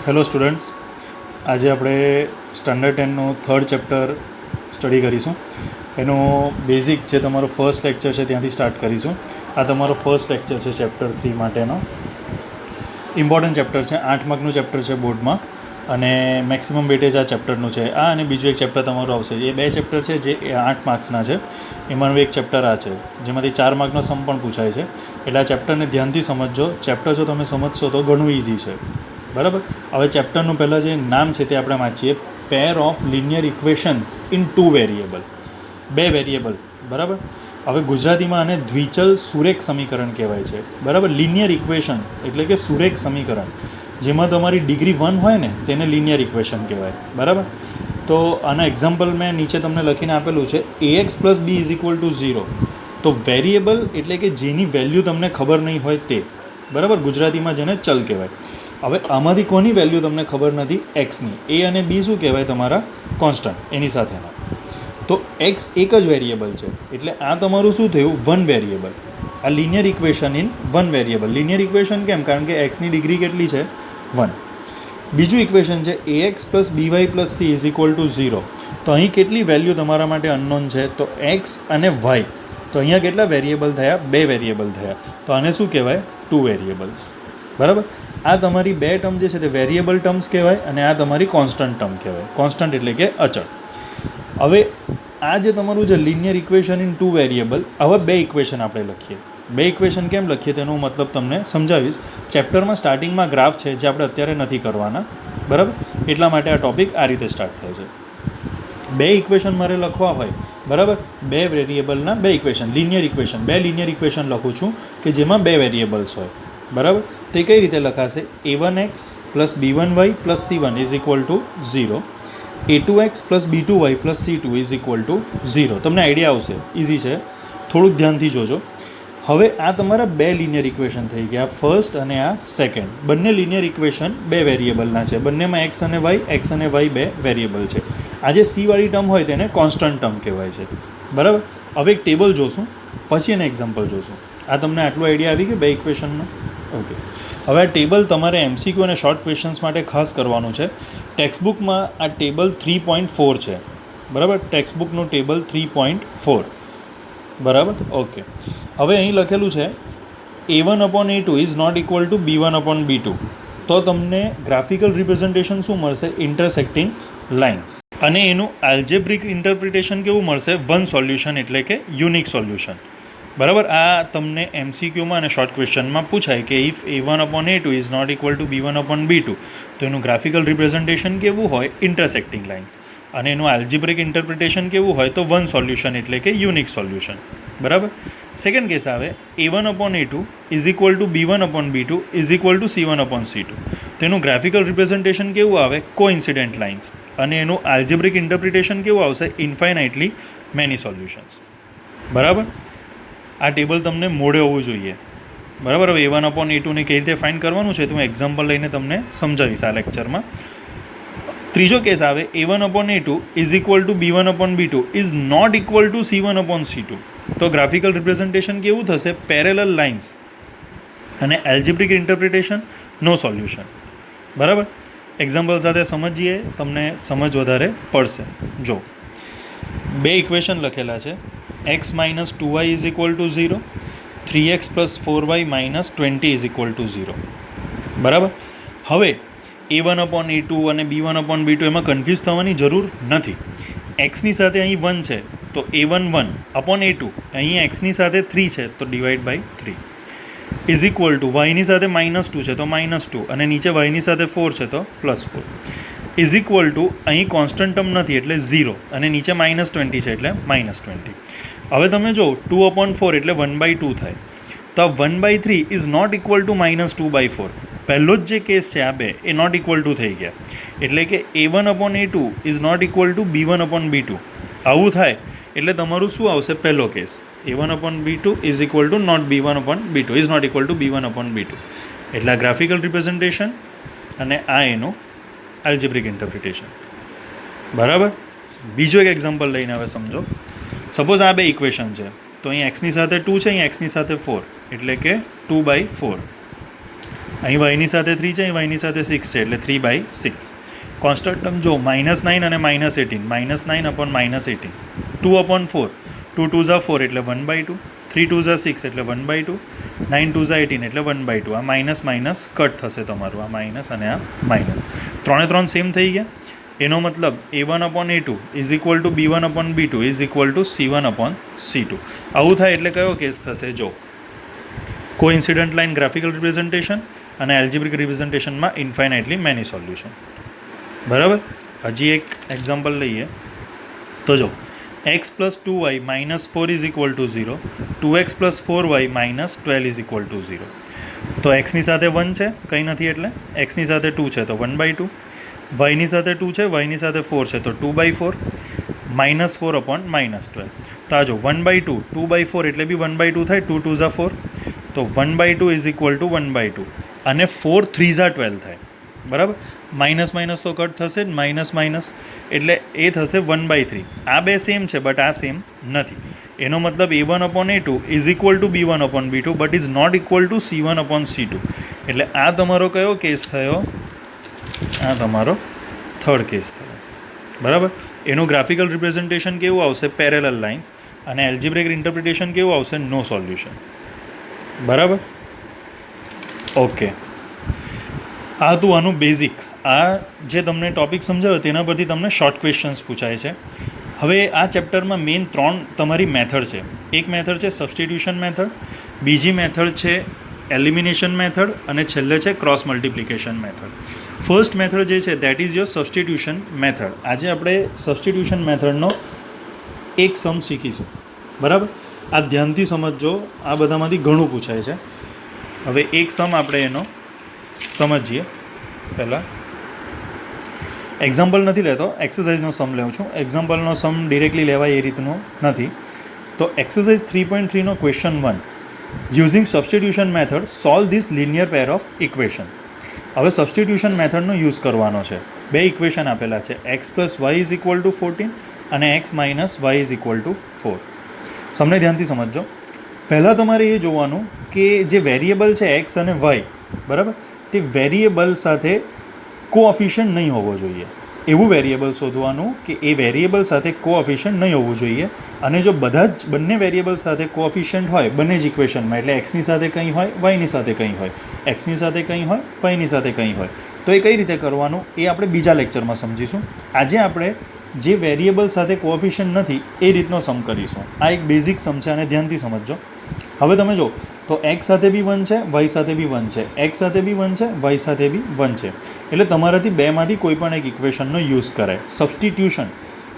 Hello students, આજે આપણે standard 10નું third chapter study કરીશું. એનો બેઝિક જે તમારો ફર્સ્ટ લેક્ચર છે ત્યાંથી સ્ટાર્ટ કરીશું. આ તમારો ફર્સ્ટ લેક્ચર છે ચેપ્ટર 3 માટેનો. ઇમ્પોર્ટન્ટ ચેપ્ટર છે, 8 માર્કનું ચેપ્ટર છે બોર્ડમાં અને મેક્સિમમ વેટેજ આ ચેપ્ટરનું છે. આ અને બીજું એક ચેપ્ટર તમારું આવશે. એ બે ચેપ્ટર છે જે 8 માર્ક્સના છે. એમાંનું એક ચેપ્ટર આ છે જેમાંથી 4 માર્કનો સમ પણ પૂછાય છે. એટલે આ ચેપ્ટરને ધ્યાનથી સમજજો. ચેપ્ટર જો તમે સમજશો તો ઘણું ઇઝી છે, બરાબર. હવે ચેપ્ટરનું પહેલાં જે નામ છે તે આપણે વાંચીએ. Pair of linear equations in 2 variable, 2 variable, બરાબર. હવે ગુજરાતીમાં આને દ્વિચલ સુરેખ સમીકરણ કહેવાય છે, બરાબર. લિનિયર ઇક્વેશન એટલે કે સુરેખ સમીકરણ, જેમાં તમારી ડિગ્રી 1 હોય ને તેને લિનિયર ઇક્વેશન કહેવાય, બરાબર. તો આના એક્ઝામ્પલ મેં નીચે તમને લખીને આપેલું છે. ax + b = 0. તો વેરિયેબલ એટલે કે જેની વેલ્યુ તમને ખબર નહીં હોય તે, બરાબર. ગુજરાતીમાં જેને ચલ કહેવાય. હવે આમાંથી કોની વેલ્યુ તમને ખબર નથી? એક્સની. એ અને બી શું કહેવાય? તમારા કોન્સ્ટન્ટ એની સાથેના. તો એક્સ એક જ વેરિયેબલ છે એટલે આ તમારું શું થયું? 1 વેરિયેબલ. આ linear equation in 1 variable. Linear equation કેમ? કારણ કે એક્સની ડિગ્રી કેટલી છે? 1. બીજું ઇક્વેશન છે ax + by + c = 0. તો અહીં કેટલી વેલ્યુ તમારા માટે અનનોન છે? તો એક્સ અને વાય. તો અહીંયા કેટલા વેરિયેબલ થયા? 2 વેરિયેબલ થયા. તો આને શું કહેવાય? 2 વેરિયેબલ્સ, બરાબર. આ તમારી 2 ટર્મ જે છે તે વેરિયેબલ ટર્મ્સ કહેવાય અને આ તમારી કોન્સ્ટન્ટ ટર્મ કહેવાય. કોન્સ્ટન્ટ એટલે કે અચળ. હવે આ જે તમારું છે લિનિયર ઇક્વેશન ઇન 2 વેરિયેબલ, આવા 2 ઇક્વેશન આપણે લખીએ. 2 ઇક્વેશન કેમ લખીએ તેનો મતલબ તમને સમજાવીશ. ચેપ્ટરમાં સ્ટાર્ટિંગમાં ગ્રાફ છે જે આપણે અત્યારે નથી કરવાના, બરાબર. એટલા માટે આ ટૉપિક આ રીતે સ્ટાર્ટ થાય છે. 2 ઇક્વેશન મારે લખવા હોય, બરાબર. 2 વેરિયેબલના 2 equation, linear equation, 2 linear equation લખું છું કે જેમાં 2 વેરિયેબલ્સ હોય, બરાબર. તે કઈ રીતે લખાશે? a1x + b1y + c1 = 0. a2x + b2y + c2 = 0. તમને આઈડિયા આવશે, ઇઝી છે, થોડુંક ધ્યાનથી જોજો. હવે આ તમારા 2 લિનિયર ઇક્વેશન થઈ ગયા, ફર્સ્ટ અને આ સેકન્ડ. બંને લિનિયર ઇક્વેશન 2 વેરિયેબલના છે. બંનેમાં એક્સ અને વાય 2 વેરિયેબલ છે. આ જે સી વાળી ટર્મ હોય તેને કોન્સ્ટન્ટ ટર્મ કહેવાય છે, બરાબર. હવે એક ટેબલ જોશું, પછી એને એક્ઝામ્પલ જોશું. આ તમને આટલું આઈડિયા આવી ગયું 2 ઇક્વેશનનો? ઓકે. હવે આ ટેબલ તમારે MCQ અને શોર્ટ ક્વેશ્ચન્સ માટે ખાસ કરવાનું છે. ટેક્સ્ટબુકમાં આ ટેબલ 3.4 છે, બરાબર. ટેક્સ્ટબુકનું ટેબલ 3.4, બરાબર. ઓકે. હવે અહીં લખેલું છે a1/a2 ≠ b1/b2. તો તમને ગ્રાફિકલ રિપ્રેઝન્ટેશન શું મળશે? Intersecting lines. અને એનું આલ્જેબ્રિક ઇન્ટરપ્રિટેશન કેવું મળશે? 1 સોલ્યુશન એટલે કે યુનિક સોલ્યુશન, બરાબર. આ તમને MCQમાં અને શોર્ટ ક્વેશ્ચનમાં પૂછાય કે ઇફ a1/a2 ≠ b1/b2, તો એનું ગ્રાફિકલ રિપ્રેઝન્ટેશન કેવું હોય? Intersecting lines. અને એનું આલ્જેબ્રિક ઇન્ટરપ્રિટેશન કેવું હોય? તો 1 સોલ્યુશન એટલે કે યુનિક સોલ્યુશન, બરાબર. સેકન્ડ કેસ આવે a1/a2 = b1/b2 = c1/c2. તો એનું ગ્રાફિકલ રિપ્રેઝન્ટેશન કેવું આવે? Coincident lines. અને એનું આલ્જેબ્રિક ઇન્ટરપ્રિટેશન કેવું આવશે? ઇન્ફાઇનાઇટલી મેની સોલ્યુશન્સ, બરાબર. આ ટેબલ તમને મોડે હોવું જોઈએ, બરાબર. હવે a1/a2 ને કઈ રીતે ફાઇન્ડ કરવાનું છે તો હું એક્ઝામ્પલ લઈને તમને સમજાવીશ આ લેક્ચરમાં. ત્રીજો કેસ આવે a1/a2 = b1/b2 ≠ c1/c2. તો ગ્રાફિકલ રિપ્રેઝન્ટેશન કેવું થશે? Parallel lines. અને એલ્જેબ્રિક ઇન્ટરપ્રિટેશન નો સોલ્યુશન, બરાબર. એક્ઝામ્પલ સાથે સમજીએ, તમને સમજ વધારે પડશે. જો 2 ઇક્વેશન લખેલા છે. x - 2y = 0, 3x + 4y - 20 = 0, બરાબર. હવે a1/a2 અને b1/b2 એમાં કન્ફ્યુઝ થવાની જરૂર નથી. એક્સની સાથે અહીં 1 છે તો a1/1/a2, અહીં એક્સની સાથે 3 છે તો /3 = વાયની સાથે -2 છે તો -2, અને નીચે વાયની સાથે 4 છે તો +4 અહીં કોન્સ્ટન્ટ ટર્મ નથી એટલે 0, અને નીચે -20 છે એટલે -20. હવે તમે જો 2/4 એટલે 1/2 થાય. તો આ 1/3 ≠ -2/4. પહેલો જ જે કેસ છે આ 2 એ નોટ ઇક્વલ ટુ થઈ ગયા. એટલે કે a1/a2 ≠ b1/b2. આવું થાય એટલે તમારું શું આવશે? પહેલો કેસ a1/b2 = not b1/b2 એટલે આ ગ્રાફિકલ રિપ્રેઝન્ટેશન અને આ એનું આલ્જેબ્રિક ઇન્ટરપ્રિટેશન, બરાબર. બીજો એક એક્ઝામ્પલ લઈને હવે સમજો. સપોઝ આ 2 ઇક્વેશન છે તો અહીં એક્સની સાથે 2 છે, અહીં એક્સની સાથે 4 એટલે કે 2/4. અહીં વાયની સાથે 3 છે, અહીં વાયની સાથે 6 છે, એટલે 3/6. કોન્સ્ટન્ટ ટર્મ જો -9 અને -18, -9 અપોન -18, 2/4, 2 2 ઝા 4 એટલે 1/2, 3 2 ઝા 6 એટલે 1/2, 9 2 ઝા 18 એટલે 1/2. આ માઇનસ માઇનસ કટ થશે તમારું, આ માઇનસ અને આ માઇનસ, 3 સેમ થઈ ગયા. એનો મતલબ A1/A2 is equal to B1/B2 is equal to C1/C2. આવું થાય એટલે કયો કેસ થશે? જો કોઇન્સિડન્ટ લાઇન ગ્રાફિકલ રિપ્રેઝન્ટેશન અને એલ્જિબ્રિક રિપ્રેઝન્ટેશનમાં ઇન્ફાઇનાઇટલી મેની સોલ્યુશન. બરાબર. હજી એક એક્ઝામ્પલ લઈએ તો જો x + 2y - 4 is equal two 0, 2x + 4y - 12 is equal two 0. તો એક્સની સાથે 1 છે, કંઈ નથી, એટલે એક્સની સાથે 2 છે તો 1/2, વાયની સાથે 2 છે, વાયની સાથે 4 છે તો 2/4, -4/12. તો આ જો 1/2, 2/4 એટલે બી 1/2 થાય, 2 2 ઝા 4, તો 1/2 ઇઝ ઇક્વલ ટુ 1/2, અને 4 3 ઝા 12 થાય. બરાબર. માઇનસ માઇનસ તો કટ થશે જ, માઇનસ માઇનસ એટલે એ થશે 1/3. આ બે સેમ છે બટ આ સેમ નથી. એનો મતલબ A1/A2 is equal to B1/B2 but is not equal to C1/C2. એટલે આ તમારો કયો કેસ થયો? આ તમારો થર્ડ કેસ થયો. બરાબર. એનું ગ્રાફિકલ રિપ્રેઝન્ટેશન કેવું આવશે? Parallel lines. અને એલ્જિબ્રિક ઇન્ટરપ્રિટેશન કેવું આવશે? નો સોલ્યુશન. બરાબર. ઓકે, આ હતું આનું બેઝિક. આ જે તમને ટૉપિક સમજાવ્યો તેના પરથી તમને શોર્ટ ક્વેશ્ચન્સ પૂછાય છે. હવે આ ચેપ્ટરમાં મેઇન 3 તમારી મેથડ છે. એક મેથડ છે સબસ્ટિટ્યુશન મેથડ, બીજી મેથડ છે એલિમિનેશન મેથડ, અને છેલ્લે છે cross multiplication method. First method જે છે that is your substitution method. આજે આપણે સબસ્ટિટ્યુશન મેથડનો એક સમ શીખીશું. બરાબર. આ ધ્યાનથી સમજજો, આ બધામાંથી ઘણું પૂછાય છે. હવે એક સમ આપણે એનો સમજીએ. પહેલાં એક્ઝામ્પલ નથી લેતો, એક્સરસાઇઝનો સમ લઉં છું. એક્ઝામ્પલનો સમ ડિરેક્ટલી લેવાય એ રીતનું નથી. તો એક્સરસાઇઝ 3.3નો question 1, using substitution method solve this linear pair of equation. હવે સબસ્ટિટ્યુશન મેથડનો યુઝ કરવાનો છે. બે ઇક્વેશન આપેલા છે, x + y is equal to 14 અને x - y is equal to 4. સમને ધ્યાનથી સમજજો. પહેલાં તમારે એ જોવાનું કે જે વેરિયેબલ છે x અને y, બરાબર, તે વેરિયેબલ સાથે કોઓફિશિયન્ટ નહીં હોવો જોઈએ. એવું વેરિયેબલ શોધવાનું કે એ વેરિયેબલ સાથે કોઓફિશિયન્ટ નહીં હોવું જોઈએ. અને જો બધા જ બંને વેરિયેબલ સાથે કોઓફિશિયન્ટ હોય બંને જ ઇક્વેશનમાં, એટલે એક્સની સાથે કંઈ હોય, વાયની સાથે કંઈ હોય, એક્સની સાથે કંઈ હોય, વાયની સાથે કંઈ હોય, તો એ કઈ રીતે કરવાનું એ આપણે બીજા લેક્ચરમાં સમજીશું. આજે આપણે જે વેરિયેબલ સાથે કોઓફિશિયન્ટ નથી એ રીતનો સમ કરીશું. આ એક બેઝિક સમ છે અને ધ્યાનથી સમજજો. હવે તમે જો તો x સાથે બી 1 છે, y સાથે બી 1 છે, x સાથે બી 1 છે, y સાથે બી 1 છે. એટલે તમારાથી બેમાંથી કોઈ પણ એક ઇક્વેશનનો યુઝ કરાય.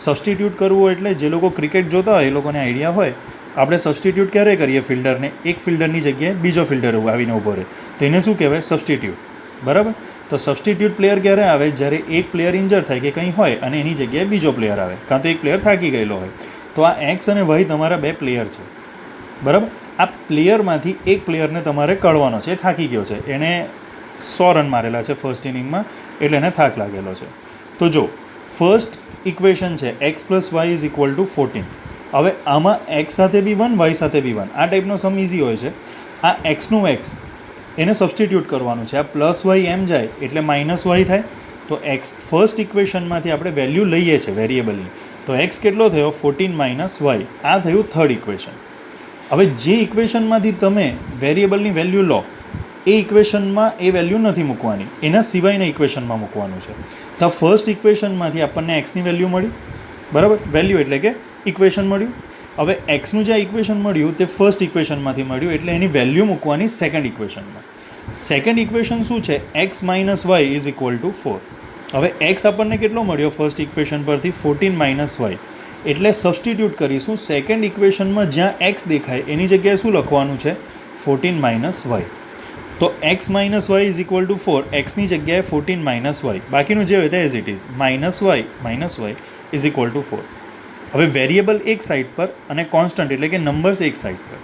સબસ્ટિટ્યૂટ કરવું એટલે જે લોકો ક્રિકેટ જોતા હોય એ લોકોને આઈડિયા હોય. આપણે સબસ્ટિટ્યૂટ ક્યારે કરીએ? ફિલ્ડરને એક ફિલ્ડરની જગ્યાએ બીજો ફિલ્ડર આવીને ઊભો રહે, તો એને શું કહેવાય? સબસ્ટિટ્યૂટ. બરાબર. તો સબસ્ટિટ્યૂટ પ્લેયર ક્યારે આવે? જ્યારે એક પ્લેયર ઇન્જર થાય કે કંઈ હોય અને એની જગ્યાએ બીજો પ્લેયર આવે, કાં તો એક પ્લેયર થાકી ગયેલો હોય. તો આ એક્સ અને વાય તમારા બે પ્લેયર છે. બરાબર. આ પ્લેયરમાંથી એક પ્લેયરને તમારે કાઢવાનો છે. એ થાકી ગયો છે, એણે 100 રન મારેલા છે ફર્સ્ટ ઇનિંગમાં, એટલે એને થાક લાગેલો છે. તો જો ફર્સ્ટ ઇક્વેશન છે x + y is equal to 14. હવે આમાં x સાથે બી 1, y સાથે બી 1. આ ટાઈપનો સમ ઇઝી હોય છે. આ એક્સનું એક્સ એને સબસ્ટિટ્યૂટ કરવાનું છે. આ +y એમ જાય એટલે -y થાય. તો એક્સ ફર્સ્ટ ઇક્વેશનમાંથી આપણે વેલ્યુ લઈએ છીએ વેરિયેબલની, તો એક્સ કેટલો થયો? 14 - y. આ થયું થર્ડ ઇક્વેશન. હવે જે ઇક્વેશનમાંથી તમે વેરિયેબલની વેલ્યુ લો એ ઇક્વેશનમાં એ વેલ્યુ નથી મૂકવાની, એના સિવાયના ઇક્વેશનમાં મૂકવાનું છે. તો ફર્સ્ટ ઇક્વેશનમાંથી આપણને એક્સની વેલ્યુ મળી, બરાબર. વેલ્યુ એટલે કે ઇક્વેશન મળ્યું. હવે એક્સનું જે ઇક્વેશન મળ્યું તે ફર્સ્ટ ઇક્વેશનમાંથી મળ્યું, એટલે એની વેલ્યુ મૂકવાની સેકન્ડ ઇક્વેશનમાં. સેકન્ડ ઇક્વેશન શું છે? x - y is equal to 4. હવે એક્સ આપણને કેટલો મળ્યો ફર્સ્ટ ઇક્વેશન પરથી? 14 - y. એટલે સબસ્ટિટ્યૂટ કરીશું. સેકન્ડ ઇક્વેશનમાં જ્યાં એક્સ દેખાય એની જગ્યાએ શું લખવાનું છે? 14 - y. તો x - y is equal to 4. એક્સની જગ્યાએ 14 - y. બાકીનું જે હોય તે as it is -y is equal to 4. હવે વેરિયેબલ એક સાઈડ પર અને કોન્સ્ટન્ટ એટલે કે નંબર્સ એક સાઈડ પર.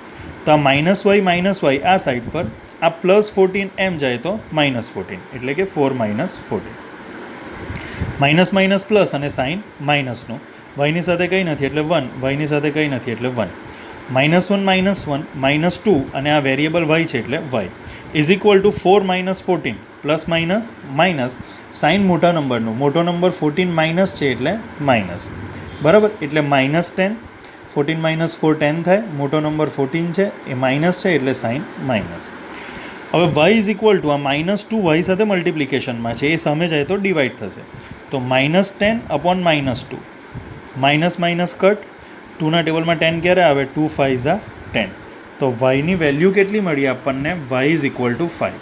તો આ -y આ સાઈડ પર, આ +14 એમ જાય તો -14 એટલે કે 4 - 14. માઇનસ પ્લસ અને સાઇન માઇનસનું. વાયની સાથે કંઈ નથી એટલે 1, વાયની સાથે કંઈ નથી એટલે 1. -1 - 1 -2 અને આ વેરિયેબલ y છે એટલે y. Is equal to 4 minus 14 plus minus minus sign મોટા નંબરનું, મોટો નંબર 14 માઇનસ છે એટલે માઇનસ, બરાબર. એટલે -10, 14 માઇનસ 4 10 થાય, મોટો નંબર 14 છે એ માઇનસ છે એટલે સાઇન માઇનસ. હવે y ઇઝ ઇક્વલ ટુ આ -2 y સાથે મલ્ટિપ્લિકેશનમાં છે, એ સામે જાય તો ડિવાઈડ થશે. તો -10 અપોન -2, માઇનસ માઇનસ કટ, 2ના ટેબલમાં 10 ક્યારે આવે? 2 5 ઝા 10. તો yની વેલ્યુ કેટલી મળી આપણને? y ઇઝ ઇક્વલ ટુ 5,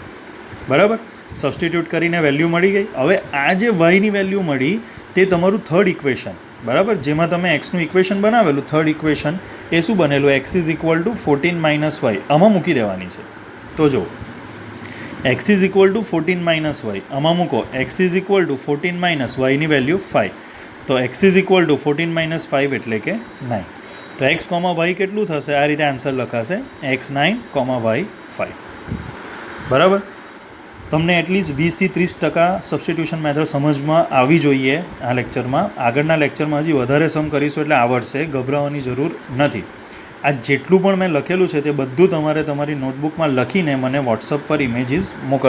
બરાબર. સબસ્ટિટ્યૂટ કરીને વેલ્યુ મળી ગઈ. હવે આ જે yની વેલ્યુ મળી તે તમારું થર્ડ ઇક્વેશન, બરાબર, જેમાં તમે એક્સનું ઇક્વેશન બનાવેલું, થર્ડ ઇક્વેશન એ શું બનેલું? x is equal to 14 minus y આમાં મૂકી દેવાની છે. તો જો x is equal to 14 minus y આમાં મૂકો, x is equal to 14 minus yની વેલ્યુ 5. તો x is equal to 14 minus 5 એટલે કે 9. તો x, y કેટલું થશે? આ રીતે આન્સર લખાશે x9, y 5, બરાબર. તમને એટલીસ્ટ 20થી 30% સબસ્ટિટ્યુશન મેથડ સમજમાં આવી જોઈએ આ લેક્ચરમાં. આગળના લેક્ચરમાં હજી વધારે સમ કરીશું એટલે આવડશે, ગભરાવાની જરૂર નથી. આ જેટલું પણ મેં લખેલું છે તે બધું તમારે તમારી નોટબુકમાં લખીને મને વોટ્સઅપ પર ઇમેજીસ મોકલ.